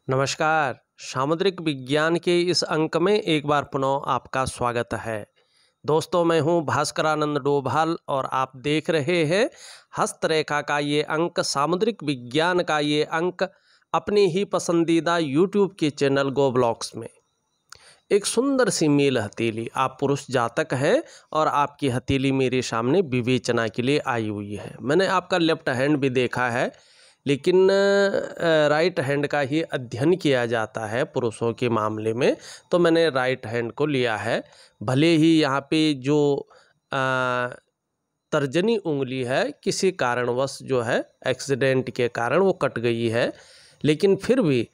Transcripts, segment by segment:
नमस्कार। सामुद्रिक विज्ञान के इस अंक में एक बार पुनः आपका स्वागत है। दोस्तों, मैं हूं भास्करानंद डोभाल और आप देख रहे हैं हस्तरेखा का ये अंक, सामुद्रिक विज्ञान का ये अंक अपनी ही पसंदीदा यूट्यूब के चैनल गो ब्लॉग्स में। एक सुंदर सी मेल हथेली, आप पुरुष जातक हैं और आपकी हथेली मेरे सामने विवेचना के लिए आई हुई है। मैंने आपका लेफ्ट हैंड भी देखा है, लेकिन राइट हैंड का ही अध्ययन किया जाता है पुरुषों के मामले में, तो मैंने राइट हैंड को लिया है। भले ही यहाँ पे जो तर्जनी उंगली है किसी कारणवश जो है एक्सीडेंट के कारण वो कट गई है, लेकिन फिर भी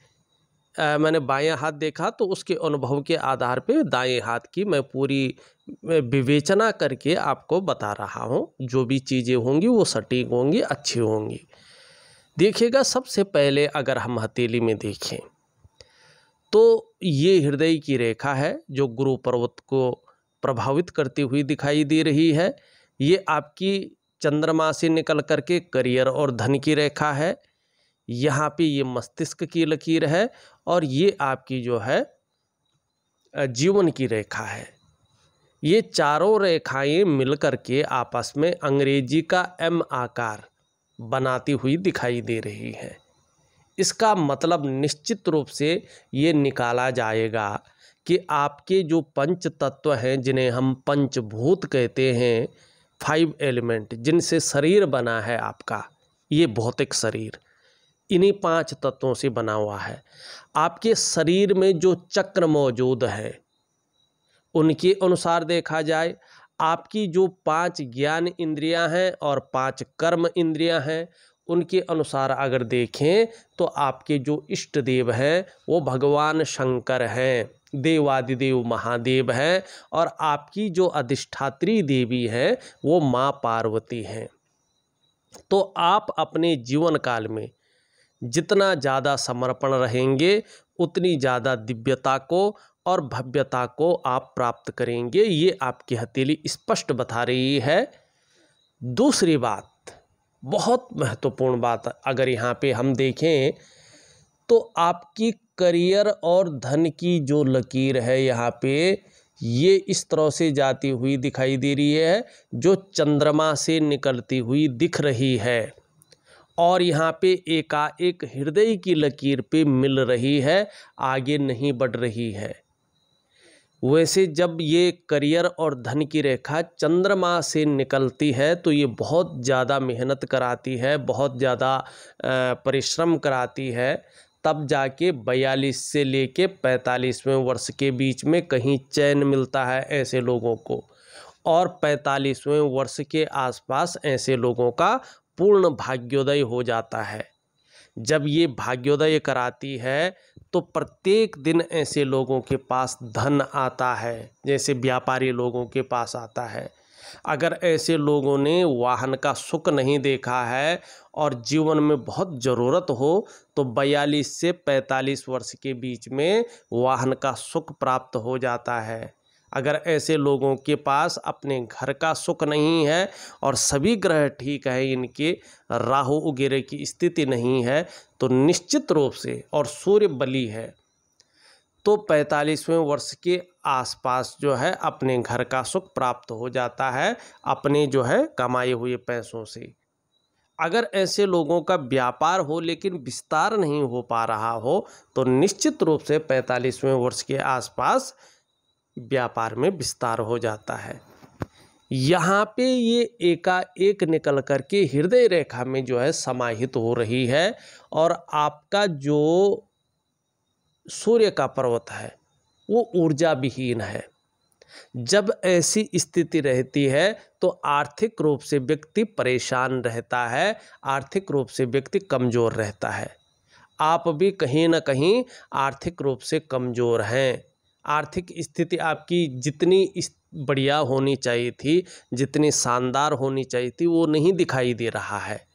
मैंने बायां हाथ देखा तो उसके अनुभव के आधार पे दाएं हाथ की मैं पूरी विवेचना करके आपको बता रहा हूँ। जो भी चीज़ें होंगी वो सटीक होंगी, अच्छी होंगी। देखिएगा, सबसे पहले अगर हम हथेली में देखें तो ये हृदय की रेखा है जो गुरु पर्वत को प्रभावित करती हुई दिखाई दे रही है। ये आपकी चंद्रमा से निकल करके करियर और धन की रेखा है। यहाँ पे ये मस्तिष्क की लकीर है और ये आपकी जो है जीवन की रेखा है। ये चारों रेखाएं मिलकर के आपस में अंग्रेजी का एम आकार बनाती हुई दिखाई दे रही है। इसका मतलब निश्चित रूप से ये निकाला जाएगा कि आपके जो पंच तत्व हैं, जिन्हें हम पंचभूत कहते हैं, 5 एलिमेंट जिनसे शरीर बना है आपका, ये भौतिक शरीर इन्हीं 5 तत्वों से बना हुआ है। आपके शरीर में जो चक्र मौजूद है उनके अनुसार देखा जाए, आपकी जो 5 ज्ञान इंद्रियां हैं और 5 कर्म इंद्रियां हैं, उनके अनुसार अगर देखें तो आपके जो इष्ट देव हैं वो भगवान शंकर हैं, देवादिदेव महादेव हैं, और आपकी जो अधिष्ठात्री देवी है वो माँ पार्वती हैं। तो आप अपने जीवन काल में जितना ज़्यादा समर्पण रहेंगे उतनी ज़्यादा दिव्यता को और भव्यता को आप प्राप्त करेंगे। ये आपकी हथेली स्पष्ट बता रही है। दूसरी बात, बहुत महत्वपूर्ण बात, अगर यहाँ पे हम देखें तो आपकी करियर और धन की जो लकीर है यहाँ पे, ये इस तरह से जाती हुई दिखाई दे रही है जो चंद्रमा से निकलती हुई दिख रही है, और यहाँ पे एकाएक हृदय की लकीर पे मिल रही है, आगे नहीं बढ़ रही है। वैसे जब ये करियर और धन की रेखा चंद्रमा से निकलती है तो ये बहुत ज़्यादा मेहनत कराती है, बहुत ज़्यादा परिश्रम कराती है, तब जाके 42 से लेके 45वें वर्ष के बीच में कहीं चैन मिलता है ऐसे लोगों को, और 45वें वर्ष के आसपास ऐसे लोगों का पूर्ण भाग्योदय हो जाता है। जब ये भाग्योदय कराती है तो प्रत्येक दिन ऐसे लोगों के पास धन आता है, जैसे व्यापारी लोगों के पास आता है। अगर ऐसे लोगों ने वाहन का सुख नहीं देखा है और जीवन में बहुत ज़रूरत हो तो 42 से 45 वर्ष के बीच में वाहन का सुख प्राप्त हो जाता है। अगर ऐसे लोगों के पास अपने घर का सुख नहीं है और सभी ग्रह ठीक है, इनके राहु वगैरह की स्थिति नहीं है, तो निश्चित रूप से, और सूर्य बली है, तो 45वें वर्ष के आसपास जो है अपने घर का सुख प्राप्त हो जाता है, अपने जो है कमाए हुए पैसों से। अगर ऐसे लोगों का व्यापार हो लेकिन विस्तार नहीं हो पा रहा हो तो निश्चित रूप से 45वें वर्ष के आसपास व्यापार में विस्तार हो जाता है। यहाँ पे ये एकाएक निकल करके हृदय रेखा में जो है समाहित हो रही है, और आपका जो सूर्य का पर्वत है वो ऊर्जा विहीन है। जब ऐसी स्थिति रहती है तो आर्थिक रूप से व्यक्ति परेशान रहता है, आर्थिक रूप से व्यक्ति कमज़ोर रहता है। आप भी कहीं ना कहीं आर्थिक रूप से कमज़ोर हैं। आर्थिक स्थिति आपकी जितनी बढ़िया होनी चाहिए थी, जितनी शानदार होनी चाहिए थी, वो नहीं दिखाई दे रहा है।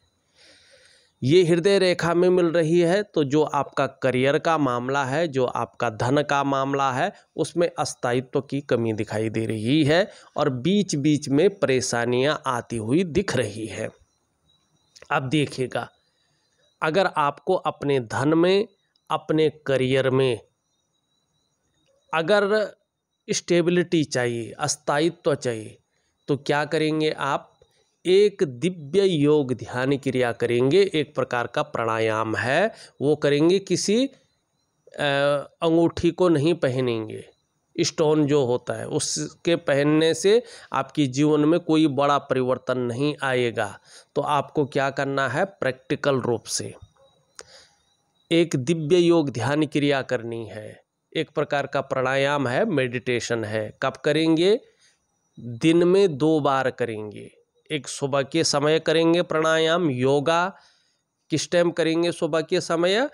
ये हृदय रेखा में मिल रही है तो जो आपका करियर का मामला है, जो आपका धन का मामला है, उसमें अस्थायित्व की कमी दिखाई दे रही है और बीच बीच में परेशानियां आती हुई दिख रही है। अब देखिएगा, अगर आपको अपने धन में, अपने करियर में अगर स्टेबिलिटी चाहिए, अस्थायित्व चाहिए, तो क्या करेंगे आप? एक दिव्य योग ध्यान क्रिया करेंगे। एक प्रकार का प्राणायाम है, वो करेंगे। किसी अंगूठी को नहीं पहनेंगे, स्टोन जो होता है उसके पहनने से आपकी जीवन में कोई बड़ा परिवर्तन नहीं आएगा। तो आपको क्या करना है? प्रैक्टिकल रूप से एक दिव्य योग ध्यान क्रिया करनी है। एक प्रकार का प्राणायाम है, मेडिटेशन है। कब करेंगे? दिन में 2 बार करेंगे। एक सुबह के समय करेंगे प्राणायाम। योगा किस टाइम करेंगे? सुबह के समय,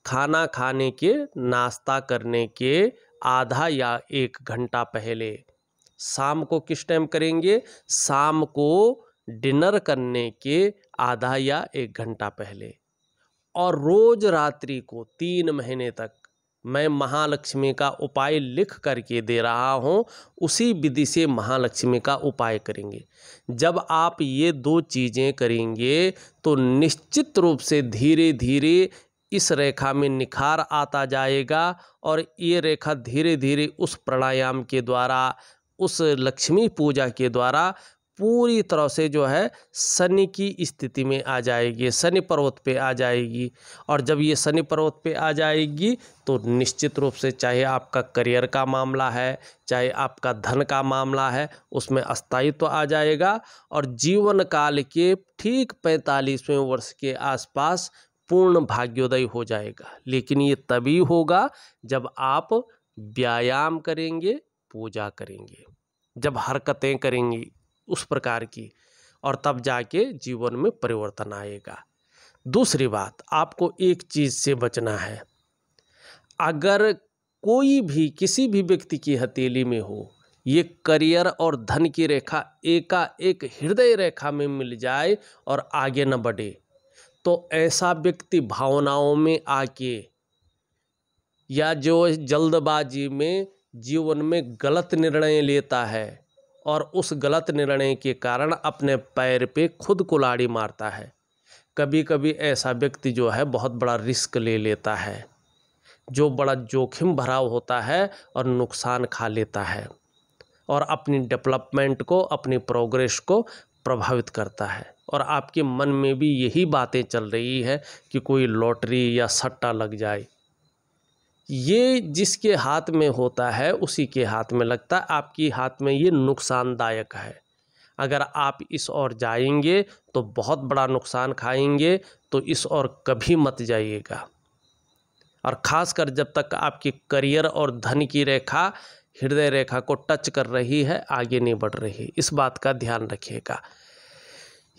खाना खाने के, नाश्ता करने के आधा या 1 घंटा पहले। शाम को किस टाइम करेंगे? शाम को डिनर करने के आधा या 1 घंटा पहले। और रोज रात्रि को 3 महीने तक मैं महालक्ष्मी का उपाय लिख करके दे रहा हूँ, उसी विधि से महालक्ष्मी का उपाय करेंगे। जब आप ये 2 चीज़ें करेंगे तो निश्चित रूप से धीरे धीरे इस रेखा में निखार आता जाएगा। और ये रेखा धीरे धीरे उस प्राणायाम के द्वारा, उस लक्ष्मी पूजा के द्वारा पूरी तरह से जो है शनि की स्थिति में आ जाएगी, शनि पर्वत पे आ जाएगी। और जब ये शनि पर्वत पे आ जाएगी तो निश्चित रूप से चाहे आपका करियर का मामला है, चाहे आपका धन का मामला है, उसमें अस्थायित्व आ जाएगा। और जीवन काल के ठीक 45वें वर्ष के आसपास पूर्ण भाग्योदय हो जाएगा। लेकिन ये तभी होगा जब आप व्यायाम करेंगे, पूजा करेंगे, जब हरकतें करेंगी उस प्रकार की, और तब जाके जीवन में परिवर्तन आएगा। दूसरी बात, आपको एक चीज़ से बचना है। अगर कोई भी किसी भी व्यक्ति की हथेली में हो, ये करियर और धन की रेखा एकाएक हृदय रेखा में मिल जाए और आगे न बढ़े, तो ऐसा व्यक्ति भावनाओं में आके या जो जल्दबाजी में जीवन में गलत निर्णय लेता है और उस गलत निर्णय के कारण अपने पैर पे खुद कुल्हाड़ी मारता है। कभी कभी ऐसा व्यक्ति जो है बहुत बड़ा रिस्क ले लेता है, जो बड़ा जोखिम भरा होता है, और नुकसान खा लेता है और अपनी डेवलपमेंट को, अपनी प्रोग्रेस को प्रभावित करता है। और आपके मन में भी यही बातें चल रही है कि कोई लॉटरी या सट्टा लग जाए। ये जिसके हाथ में होता है उसी के हाथ में लगता है। आपकी हाथ में ये नुकसानदायक है। अगर आप इस ओर जाएंगे तो बहुत बड़ा नुकसान खाएंगे, तो इस ओर कभी मत जाइएगा। और ख़ासकर जब तक आपकी करियर और धन की रेखा हृदय रेखा को टच कर रही है, आगे नहीं बढ़ रही, इस बात का ध्यान रखिएगा।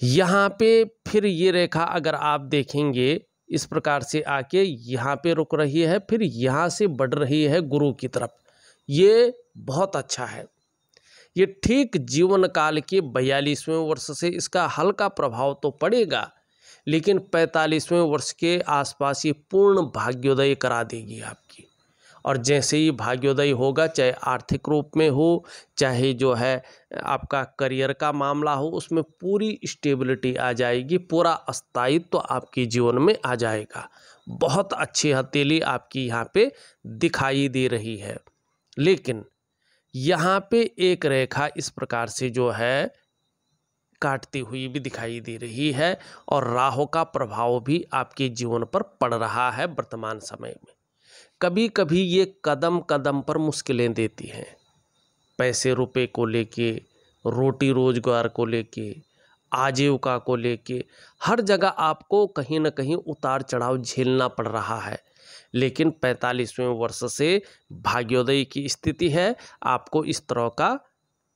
यहाँ पे फिर ये रेखा अगर आप देखेंगे इस प्रकार से आके यहाँ पे रुक रही है, फिर यहाँ से बढ़ रही है गुरु की तरफ। ये बहुत अच्छा है। ये ठीक जीवन काल के 42वें वर्ष से इसका हल्का प्रभाव तो पड़ेगा, लेकिन 45वें वर्ष के आसपास ये पूर्ण भाग्योदय करा देगी आपकी। और जैसे ही भाग्योदय होगा, चाहे आर्थिक रूप में हो, चाहे जो है आपका करियर का मामला हो, उसमें पूरी स्टेबिलिटी आ जाएगी, पूरा अस्थायित्व तो आपके जीवन में आ जाएगा। बहुत अच्छी हथेली आपकी यहाँ पे दिखाई दे रही है। लेकिन यहाँ पे एक रेखा इस प्रकार से जो है काटती हुई भी दिखाई दे रही है, और राहु का प्रभाव भी आपके जीवन पर पड़ रहा है वर्तमान समय में। कभी कभी ये कदम कदम पर मुश्किलें देती हैं, पैसे रुपए को लेके, रोटी रोजगार को लेके, आजीविका को लेके, हर जगह आपको कहीं ना कहीं उतार चढ़ाव झेलना पड़ रहा है। लेकिन 45वें वर्ष से भाग्योदय की स्थिति है, आपको इस तरह का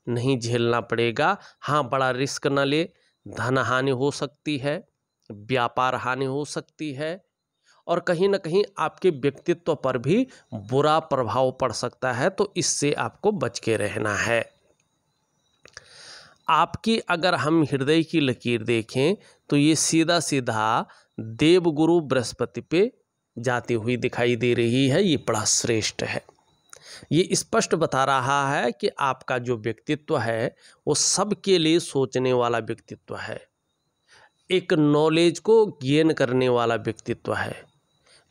नहीं झेलना पड़ेगा। हाँ, बड़ा रिस्क न ले, धन हानि हो सकती है, व्यापार हानि हो सकती है, और कहीं ना कहीं आपके व्यक्तित्व पर भी बुरा प्रभाव पड़ सकता है, तो इससे आपको बच के रहना है। आपकी अगर हम हृदय की लकीर देखें तो ये सीधा सीधा देवगुरु बृहस्पति पे जाती हुई दिखाई दे रही है। ये बड़ा श्रेष्ठ है। ये स्पष्ट बता रहा है कि आपका जो व्यक्तित्व है वो सबके लिए सोचने वाला व्यक्तित्व है, एक नॉलेज को गेन करने वाला व्यक्तित्व है,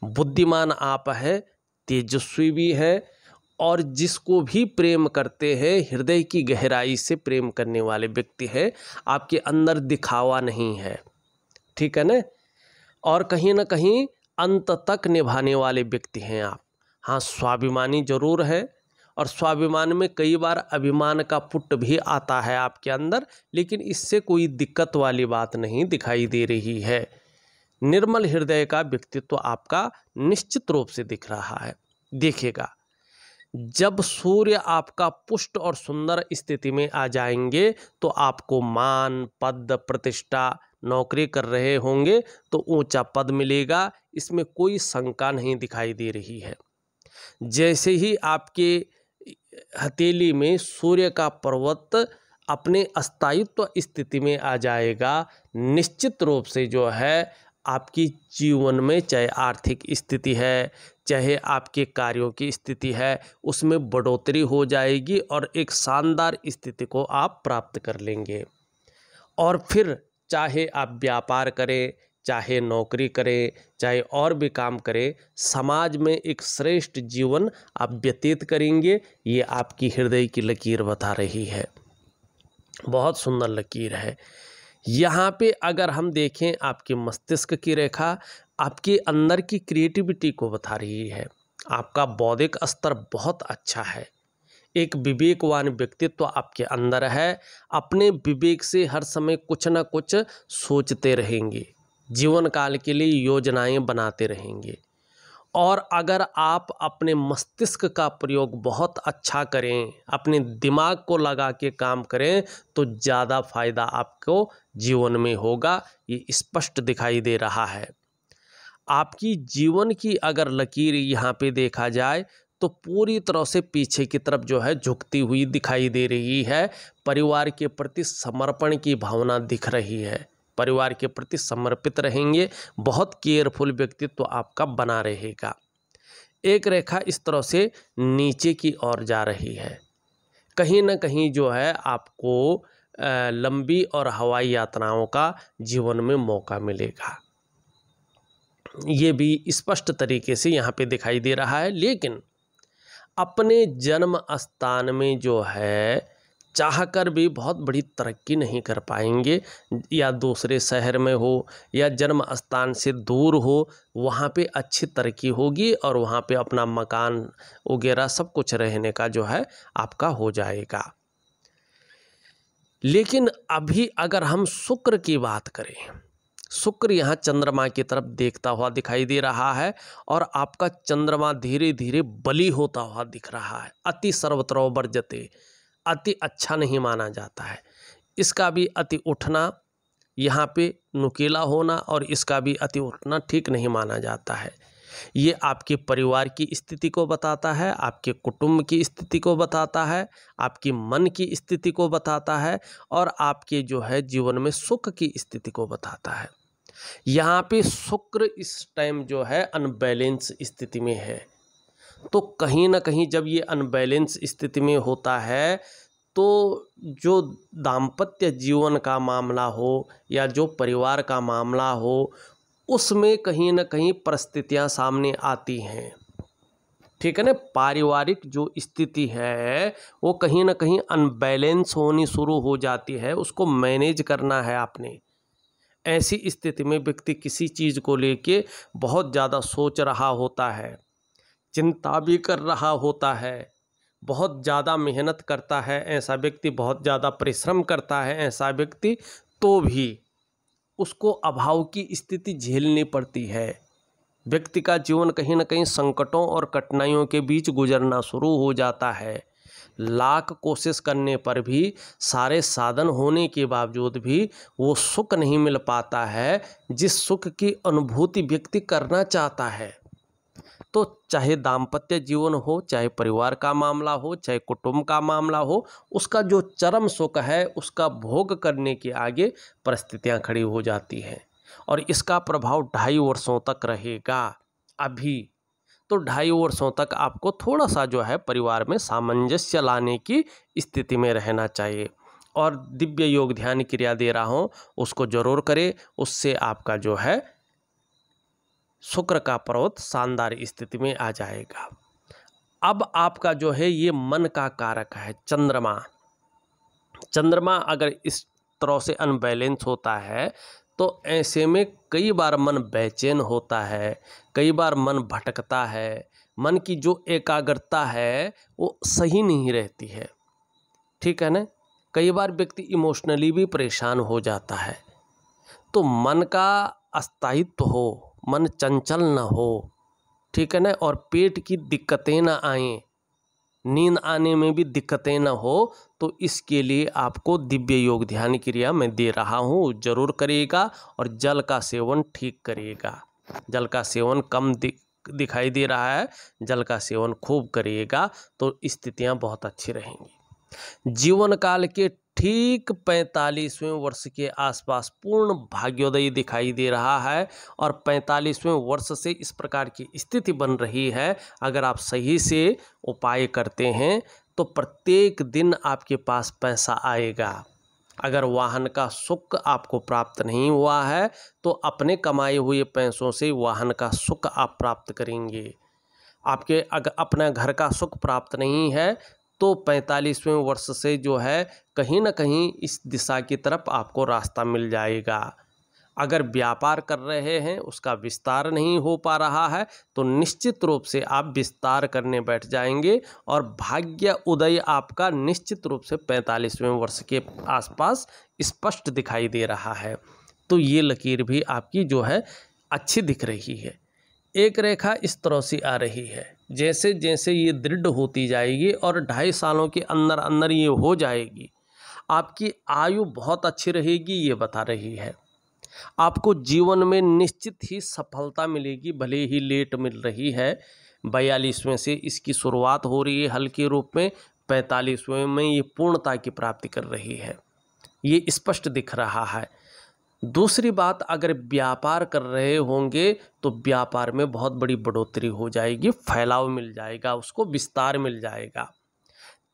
बुद्धिमान आप है, तेजस्वी भी है, और जिसको भी प्रेम करते हैं हृदय की गहराई से प्रेम करने वाले व्यक्ति हैं। आपके अंदर दिखावा नहीं है, ठीक है ना। और कहीं ना कहीं अंत तक निभाने वाले व्यक्ति हैं आप। हाँ, स्वाभिमानी जरूर है, और स्वाभिमान में कई बार अभिमान का पुट भी आता है आपके अंदर, लेकिन इससे कोई दिक्कत वाली बात नहीं दिखाई दे रही है। निर्मल हृदय का व्यक्तित्व आपका निश्चित रूप से दिख रहा है। देखिएगा, जब सूर्य आपका पुष्ट और सुंदर स्थिति में आ जाएंगे तो आपको मान, पद, प्रतिष्ठा, नौकरी कर रहे होंगे तो ऊंचा पद मिलेगा, इसमें कोई शंका नहीं दिखाई दे रही है। जैसे ही आपके हथेली में सूर्य का पर्वत अपने अस्थायित्व स्थिति में आ जाएगा, निश्चित रूप से जो है आपकी जीवन में चाहे आर्थिक स्थिति है, चाहे आपके कार्यों की स्थिति है, उसमें बढ़ोतरी हो जाएगी और एक शानदार स्थिति को आप प्राप्त कर लेंगे। और फिर चाहे आप व्यापार करें, चाहे नौकरी करें, चाहे और भी काम करें, समाज में एक श्रेष्ठ जीवन आप व्यतीत करेंगे। ये आपकी हृदय की लकीर बता रही है, बहुत सुंदर लकीर है। यहाँ पे अगर हम देखें आपके मस्तिष्क की रेखा आपके अंदर की क्रिएटिविटी को बता रही है। आपका बौद्धिक स्तर बहुत अच्छा है, एक विवेकवान व्यक्तित्व आपके अंदर है। अपने विवेक से हर समय कुछ ना कुछ सोचते रहेंगे, जीवन काल के लिए योजनाएं बनाते रहेंगे। और अगर आप अपने मस्तिष्क का प्रयोग बहुत अच्छा करें, अपने दिमाग को लगा के काम करें, तो ज़्यादा फायदा आपको जीवन में होगा, ये स्पष्ट दिखाई दे रहा है। आपकी जीवन की अगर लकीर यहाँ पे देखा जाए तो पूरी तरह से पीछे की तरफ जो है झुकती हुई दिखाई दे रही है। परिवार के प्रति समर्पण की भावना दिख रही है, परिवार के प्रति समर्पित रहेंगे, बहुत केयरफुल व्यक्तित्व आपका बना रहेगा। एक रेखा इस तरह से नीचे की ओर जा रही है, कहीं ना कहीं जो है आपको लंबी और हवाई यात्राओं का जीवन में मौका मिलेगा, ये भी स्पष्ट तरीके से यहाँ पे दिखाई दे रहा है। लेकिन अपने जन्म स्थान में जो है चाहकर भी बहुत बड़ी तरक्की नहीं कर पाएंगे, या दूसरे शहर में हो या जन्म स्थान से दूर हो, वहाँ पे अच्छी तरक्की होगी और वहाँ पे अपना मकान वगैरह सब कुछ रहने का जो है आपका हो जाएगा। लेकिन अभी अगर हम शुक्र की बात करें, शुक्र यहाँ चंद्रमा की तरफ देखता हुआ दिखाई दे रहा है और आपका चंद्रमा धीरे धीरे बली होता हुआ दिख रहा है। अति सर्वत्र वर्जते, अति अच्छा नहीं माना जाता है। इसका भी अति उठना, यहाँ पे नुकीला होना और इसका भी अति उठना ठीक नहीं माना जाता है। ये आपके परिवार की स्थिति को बताता है, आपके कुटुंब की स्थिति को बताता है, आपकी मन की स्थिति को बताता है और आपके जो है जीवन में सुख की स्थिति को बताता है। यहाँ पे शुक्र इस टाइम जो है अनबैलेंस स्थिति में है, तो कहीं ना कहीं जब ये अनबैलेंस स्थिति में होता है तो जो दाम्पत्य जीवन का मामला हो या जो परिवार का मामला हो, उसमें कहीं ना कहीं परिस्थितियां सामने आती हैं, ठीक है ना। पारिवारिक जो स्थिति है वो कहीं ना कहीं अनबैलेंस होनी शुरू हो जाती है, उसको मैनेज करना है आपने। ऐसी स्थिति में व्यक्ति किसी चीज़ को लेके बहुत ज़्यादा सोच रहा होता है, चिंता भी कर रहा होता है, बहुत ज़्यादा मेहनत करता है ऐसा व्यक्ति, बहुत ज़्यादा परिश्रम करता है ऐसा व्यक्ति, तो भी उसको अभाव की स्थिति झेलनी पड़ती है। व्यक्ति का जीवन कहीं ना कहीं संकटों और कठिनाइयों के बीच गुजरना शुरू हो जाता है। लाख कोशिश करने पर भी, सारे साधन होने के बावजूद भी वो सुख नहीं मिल पाता है जिस सुख की अनुभूति व्यक्ति करना चाहता है। तो चाहे दाम्पत्य जीवन हो, चाहे परिवार का मामला हो, चाहे कुटुंब का मामला हो, उसका जो चरम सुख है उसका भोग करने के आगे परिस्थितियां खड़ी हो जाती हैं और इसका प्रभाव 2.5 वर्षों तक रहेगा। अभी तो 2.5 वर्षों तक आपको थोड़ा सा जो है परिवार में सामंजस्य लाने की स्थिति में रहना चाहिए। और दिव्य योग ध्यान क्रिया दे रहा हूँ, उसको जरूर करें, उससे आपका जो है शुक्र का पर्वत शानदार स्थिति में आ जाएगा। अब आपका जो है ये मन का कारक है चंद्रमा। चंद्रमा अगर इस तरह से अनबैलेंस होता है तो ऐसे में कई बार मन बेचैन होता है, कई बार मन भटकता है, मन की जो एकाग्रता है वो सही नहीं रहती है, ठीक है ना। कई बार व्यक्ति इमोशनली भी परेशान हो जाता है। तो मन का अस्थायित्व हो, मन चंचल न हो, ठीक है ना, और पेट की दिक्कतें ना आएँ, नींद आने में भी दिक्कतें न हो, तो इसके लिए आपको दिव्य योग ध्यान क्रिया मैं दे रहा हूँ, जरूर करिएगा। और जल का सेवन ठीक करिएगा। जल का सेवन कम दिखाई दे रहा है, जल का सेवन खूब करिएगा तो स्थितियाँ बहुत अच्छी रहेंगी। जीवन काल के ठीक 45वें वर्ष के आसपास पूर्ण भाग्योदय दिखाई दे रहा है और 45वें वर्ष से इस प्रकार की स्थिति बन रही है। अगर आप सही से उपाय करते हैं तो प्रत्येक दिन आपके पास पैसा आएगा। अगर वाहन का सुख आपको प्राप्त नहीं हुआ है तो अपने कमाए हुए पैसों से वाहन का सुख आप प्राप्त करेंगे। आपके अगर अपना घर का सुख प्राप्त नहीं है तो 45वें वर्ष से जो है कहीं ना कहीं इस दिशा की तरफ आपको रास्ता मिल जाएगा। अगर व्यापार कर रहे हैं उसका विस्तार नहीं हो पा रहा है तो निश्चित रूप से आप विस्तार करने बैठ जाएंगे और भाग्य उदय आपका निश्चित रूप से 45वें वर्ष के आसपास स्पष्ट दिखाई दे रहा है। तो ये लकीर भी आपकी जो है अच्छी दिख रही है। एक रेखा इस तरह से आ रही है, जैसे जैसे ये दृढ़ होती जाएगी और 2.5 सालों के अंदर अंदर ये हो जाएगी, आपकी आयु बहुत अच्छी रहेगी, ये बता रही है। आपको जीवन में निश्चित ही सफलता मिलेगी, भले ही लेट मिल रही है। 42वें से इसकी शुरुआत हो रही है हल्के रूप में, 45वें में ये पूर्णता की प्राप्ति कर रही है, ये स्पष्ट दिख रहा है। दूसरी बात, अगर व्यापार कर रहे होंगे तो व्यापार में बहुत बड़ी बढ़ोतरी हो जाएगी, फैलाव मिल जाएगा, उसको विस्तार मिल जाएगा।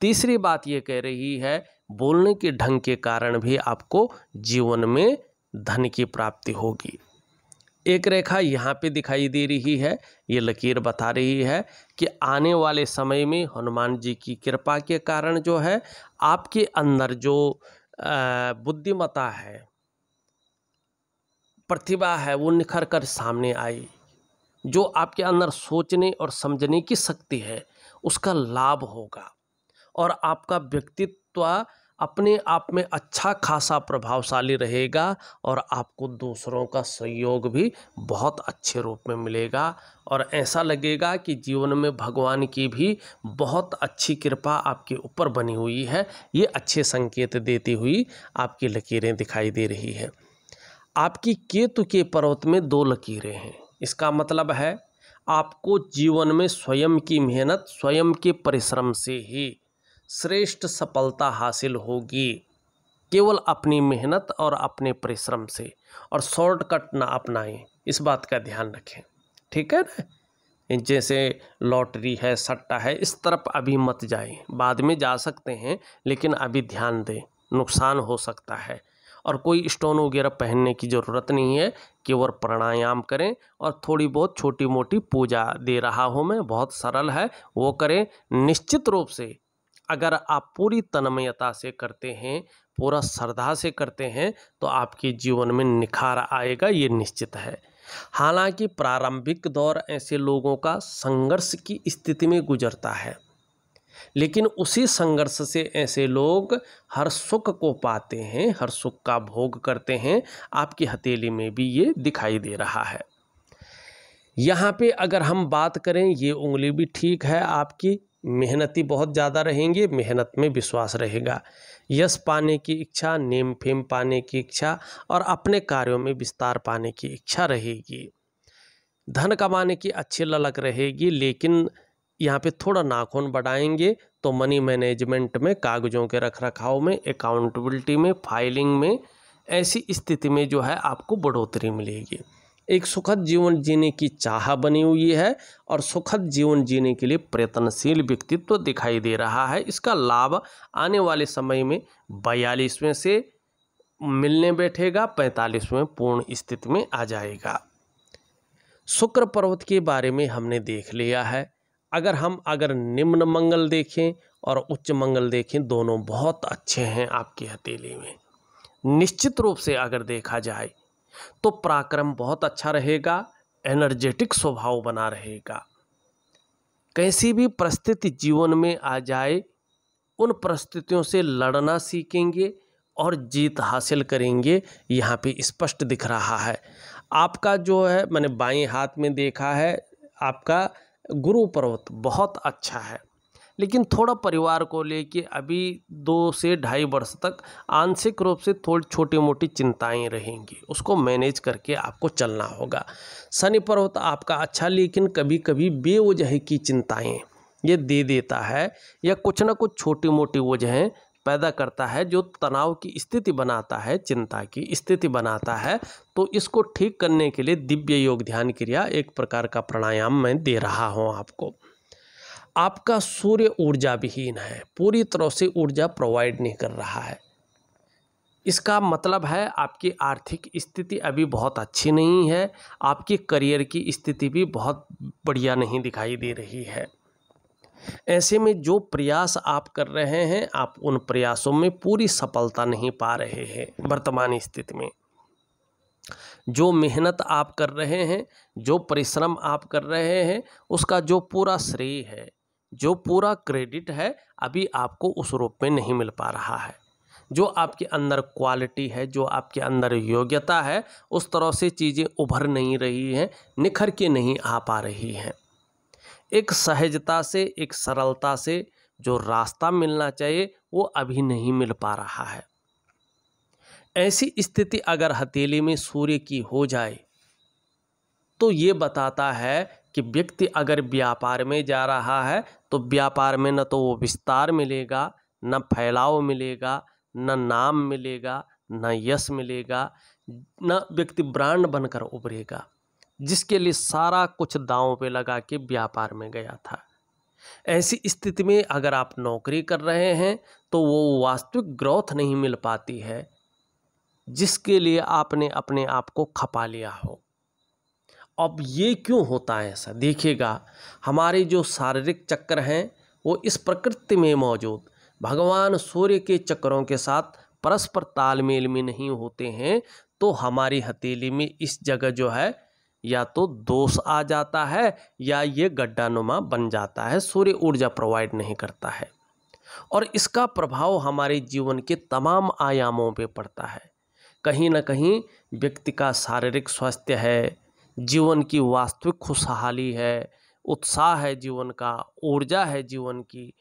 तीसरी बात ये कह रही है बोलने के ढंग के कारण भी आपको जीवन में धन की प्राप्ति होगी। एक रेखा यहाँ पे दिखाई दे रही है, ये लकीर बता रही है कि आने वाले समय में हनुमान जी की कृपा के कारण जो है आपके अंदर जो बुद्धिमत्ता है, प्रतिभा है, वो निखर कर सामने आई। जो आपके अंदर सोचने और समझने की शक्ति है उसका लाभ होगा और आपका व्यक्तित्व अपने आप में अच्छा खासा प्रभावशाली रहेगा और आपको दूसरों का सहयोग भी बहुत अच्छे रूप में मिलेगा और ऐसा लगेगा कि जीवन में भगवान की भी बहुत अच्छी कृपा आपके ऊपर बनी हुई है। ये अच्छे संकेत देती हुई आपकी लकीरें दिखाई दे रही है। आपकी केतु के पर्वत में 2 लकीरें हैं, इसका मतलब है आपको जीवन में स्वयं की मेहनत, स्वयं के परिश्रम से ही श्रेष्ठ सफलता हासिल होगी। केवल अपनी मेहनत और अपने परिश्रम से, और शॉर्टकट ना अपनाएं, इस बात का ध्यान रखें, ठीक है ना। जैसे लॉटरी है, सट्टा है, इस तरफ अभी मत जाएं, बाद में जा सकते हैं लेकिन अभी ध्यान दें, नुकसान हो सकता है। और कोई स्टोन वगैरह पहनने की ज़रूरत नहीं है, केवल प्राणायाम करें और थोड़ी बहुत छोटी मोटी पूजा दे रहा हूँ मैं, बहुत सरल है, वो करें। निश्चित रूप से अगर आप पूरी तन्मयता से करते हैं, पूरा श्रद्धा से करते हैं तो आपके जीवन में निखार आएगा, ये निश्चित है। हालांकि प्रारंभिक दौर ऐसे लोगों का संघर्ष की स्थिति में गुजरता है, लेकिन उसी संघर्ष से ऐसे लोग हर सुख को पाते हैं, हर सुख का भोग करते हैं। आपकी हथेली में भी ये दिखाई दे रहा है। यहाँ पे अगर हम बात करें, ये उंगली भी ठीक है आपकी, मेहनती बहुत ज़्यादा रहेंगे, मेहनत में विश्वास रहेगा, यश पाने की इच्छा, नेम फेम पाने की इच्छा और अपने कार्यों में विस्तार पाने की इच्छा रहेगी। धन कमाने की अच्छी ललक रहेगी, लेकिन यहाँ पे थोड़ा नाखून बढ़ाएंगे तो मनी मैनेजमेंट में, कागज़ों के रख रखाव में, अकाउंटेबिलिटी में, फाइलिंग में, ऐसी स्थिति में जो है आपको बढ़ोतरी मिलेगी। एक सुखद जीवन जीने की चाह बनी हुई है और सुखद जीवन जीने के लिए प्रयत्नशील व्यक्तित्व दिखाई दे रहा है। इसका लाभ आने वाले समय में 42वें से मिलने बैठेगा, 45वें पूर्ण स्थिति में आ जाएगा। शुक्र पर्वत के बारे में हमने देख लिया है। अगर निम्न मंगल देखें और उच्च मंगल देखें, दोनों बहुत अच्छे हैं आपकी हथेली में। निश्चित रूप से अगर देखा जाए तो पराक्रम बहुत अच्छा रहेगा, एनर्जेटिक स्वभाव बना रहेगा। कैसी भी परिस्थिति जीवन में आ जाए, उन परिस्थितियों से लड़ना सीखेंगे और जीत हासिल करेंगे। यहाँ पे स्पष्ट दिख रहा है आपका जो है, मैंने बाएं हाथ में देखा है, आपका गुरु पर्वत बहुत अच्छा है। लेकिन थोड़ा परिवार को लेके अभी 2 से ढाई वर्ष तक आंशिक रूप से थोड़ी छोटी मोटी चिंताएं रहेंगी, उसको मैनेज करके आपको चलना होगा। शनि पर्वत आपका अच्छा, लेकिन कभी कभी बेवजह की चिंताएं ये दे देता है, या कुछ ना कुछ छोटी मोटी वजहें पैदा करता है जो तनाव की स्थिति बनाता है, चिंता की स्थिति बनाता है। तो इसको ठीक करने के लिए दिव्य योग ध्यान क्रिया एक प्रकार का प्राणायाम मैं दे रहा हूँ आपको। आपका सूर्य ऊर्जा विहीन है, पूरी तरह से ऊर्जा प्रोवाइड नहीं कर रहा है। इसका मतलब है आपकी आर्थिक स्थिति अभी बहुत अच्छी नहीं है, आपकी करियर की स्थिति भी बहुत बढ़िया नहीं दिखाई दे रही है। ऐसे में जो प्रयास आप कर रहे हैं, आप उन प्रयासों में पूरी सफलता नहीं पा रहे हैं। वर्तमान स्थिति में जो मेहनत आप कर रहे हैं, जो परिश्रम आप कर रहे हैं, उसका जो पूरा श्रेय है, जो पूरा क्रेडिट है, अभी आपको उस रूप में नहीं मिल पा रहा है। जो आपके अंदर क्वालिटी है, जो आपके अंदर योग्यता है, उस तरह से चीज़ें उभर नहीं रही हैं, निखर के नहीं आ पा रही हैं। एक सहजता से, एक सरलता से जो रास्ता मिलना चाहिए वो अभी नहीं मिल पा रहा है। ऐसी स्थिति अगर हथेली में सूर्य की हो जाए तो ये बताता है कि व्यक्ति अगर व्यापार में जा रहा है तो व्यापार में न तो वो विस्तार मिलेगा, न फैलाव मिलेगा, न नाम मिलेगा, न यश मिलेगा, न व्यक्ति ब्रांड बनकर उभरेगा, जिसके लिए सारा कुछ दांव पे लगा के व्यापार में गया था। ऐसी स्थिति में अगर आप नौकरी कर रहे हैं तो वो वास्तविक ग्रोथ नहीं मिल पाती है जिसके लिए आपने अपने आप को खपा लिया हो। अब ये क्यों होता है ऐसा? देखिएगा, हमारे जो शारीरिक चक्र हैं वो इस प्रकृति में मौजूद भगवान सूर्य के चक्रों के साथ परस्पर तालमेल में नहीं होते हैं, तो हमारी हथेली में इस जगह जो है या तो दोष आ जाता है या ये गड्ढानुमा बन जाता है, सूर्य ऊर्जा प्रोवाइड नहीं करता है। और इसका प्रभाव हमारे जीवन के तमाम आयामों पे पड़ता है। कहीं ना कहीं व्यक्ति का शारीरिक स्वास्थ्य है, जीवन की वास्तविक खुशहाली है, उत्साह है जीवन का, ऊर्जा है जीवन की,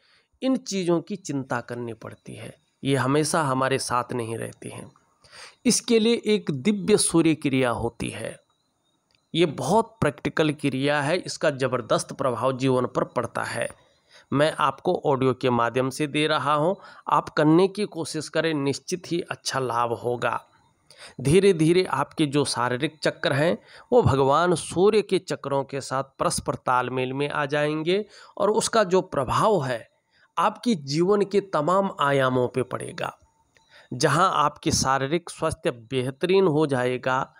इन चीज़ों की चिंता करनी पड़ती है। ये हमेशा हमारे साथ नहीं रहती हैं। इसके लिए एक दिव्य सूर्य क्रिया होती है। ये बहुत प्रैक्टिकल क्रिया है, इसका ज़बरदस्त प्रभाव जीवन पर पड़ता है। मैं आपको ऑडियो के माध्यम से दे रहा हूँ, आप करने की कोशिश करें, निश्चित ही अच्छा लाभ होगा। धीरे धीरे आपके जो शारीरिक चक्र हैं वो भगवान सूर्य के चक्रों के साथ परस्पर तालमेल में आ जाएंगे और उसका जो प्रभाव है आपकी जीवन के तमाम आयामों पे पड़ेगा। जहाँ आपकी शारीरिक स्वास्थ्य बेहतरीन हो जाएगा,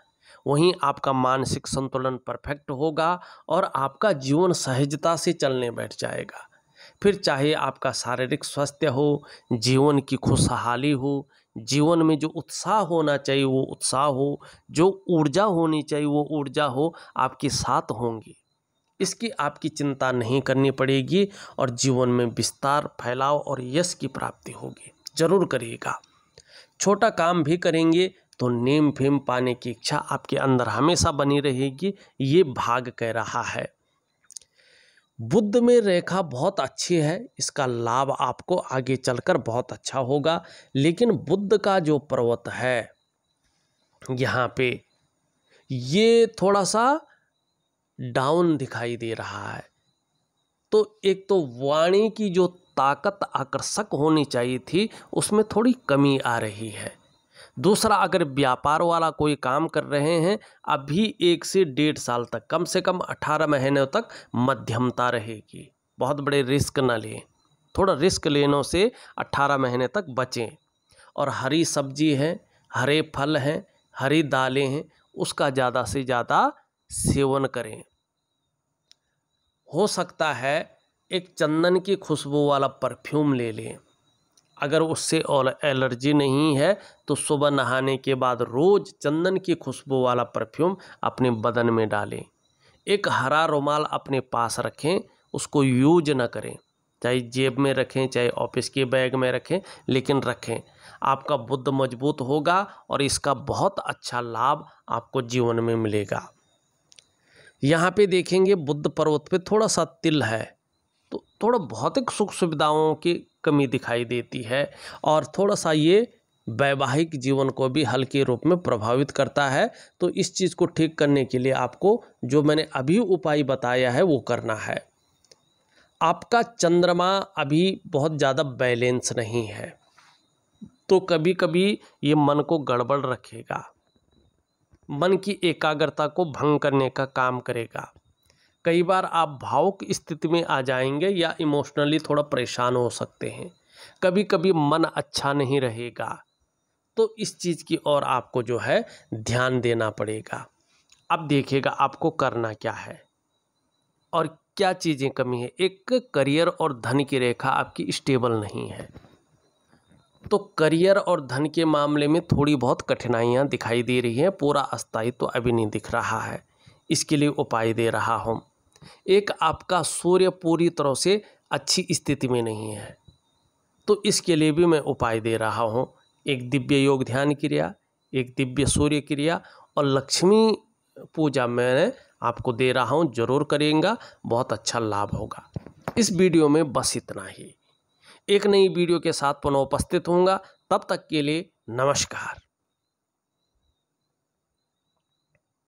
वहीं आपका मानसिक संतुलन परफेक्ट होगा और आपका जीवन सहजता से चलने बैठ जाएगा। फिर चाहे आपका शारीरिक स्वास्थ्य हो, जीवन की खुशहाली हो, जीवन में जो उत्साह होना चाहिए वो उत्साह हो, जो ऊर्जा होनी चाहिए वो ऊर्जा हो, आपके साथ होंगी। इसकी आपकी चिंता नहीं करनी पड़ेगी और जीवन में विस्तार, फैलाव और यश की प्राप्ति होगी। जरूर करिएगा। छोटा काम भी करेंगे तो नेम फेम पाने की इच्छा आपके अंदर हमेशा बनी रहेगी, ये भाग कह रहा है। बुध में रेखा बहुत अच्छी है, इसका लाभ आपको आगे चलकर बहुत अच्छा होगा। लेकिन बुध का जो पर्वत है यहाँ पे ये थोड़ा सा डाउन दिखाई दे रहा है। तो एक तो वाणी की जो ताकत आकर्षक होनी चाहिए थी उसमें थोड़ी कमी आ रही है। दूसरा, अगर व्यापार वाला कोई काम कर रहे हैं, अभी 1 से 1.5 साल तक, कम से कम 18 महीनों तक मध्यमता रहेगी। बहुत बड़े रिस्क ना लें, थोड़ा रिस्क लेने से 18 महीने तक बचें। और हरी सब्जी है, हरे फल हैं, हरी दालें हैं, उसका ज़्यादा से ज़्यादा सेवन करें। हो सकता है एक चंदन की खुशबू वाला परफ्यूम ले लें। अगर उससे और एलर्जी नहीं है तो सुबह नहाने के बाद रोज़ चंदन की खुशबू वाला परफ्यूम अपने बदन में डालें। एक हरा रुमाल अपने पास रखें, उसको यूज न करें, चाहे जेब में रखें चाहे ऑफिस के बैग में रखें, लेकिन रखें। आपका बुद्ध मजबूत होगा और इसका बहुत अच्छा लाभ आपको जीवन में मिलेगा। यहाँ पे देखेंगे बुद्ध पर्वत पे थोड़ा सा तिल है, तो थोड़ा भौतिक सुख सुविधाओं की कमी दिखाई देती है और थोड़ा सा ये वैवाहिक जीवन को भी हल्के रूप में प्रभावित करता है। तो इस चीज़ को ठीक करने के लिए आपको जो मैंने अभी उपाय बताया है वो करना है। आपका चंद्रमा अभी बहुत ज़्यादा बैलेंस नहीं है, तो कभी कभी ये मन को गड़बड़ रखेगा, मन की एकाग्रता को भंग करने का काम करेगा। कई बार आप भावुक स्थिति में आ जाएंगे या इमोशनली थोड़ा परेशान हो सकते हैं। कभी कभी मन अच्छा नहीं रहेगा, तो इस चीज़ की ओर आपको जो है ध्यान देना पड़ेगा। अब देखिएगा आपको करना क्या है और क्या चीज़ें कमी है। एक करियर और धन की रेखा आपकी स्टेबल नहीं है, तो करियर और धन के मामले में थोड़ी बहुत कठिनाइयाँ दिखाई दे रही हैं। पूरा अस्थायित्व तो अभी नहीं दिख रहा है। इसके लिए उपाय दे रहा हूँ। एक आपका सूर्य पूरी तरह से अच्छी स्थिति में नहीं है, तो इसके लिए भी मैं उपाय दे रहा हूँ। एक दिव्य योग ध्यान क्रिया, एक दिव्य सूर्य क्रिया और लक्ष्मी पूजा मैंने आपको दे रहा हूँ, जरूर करेंगे, बहुत अच्छा लाभ होगा। इस वीडियो में बस इतना ही। एक नई वीडियो के साथ पुनः उपस्थित होऊंगा, तब तक के लिए नमस्कार।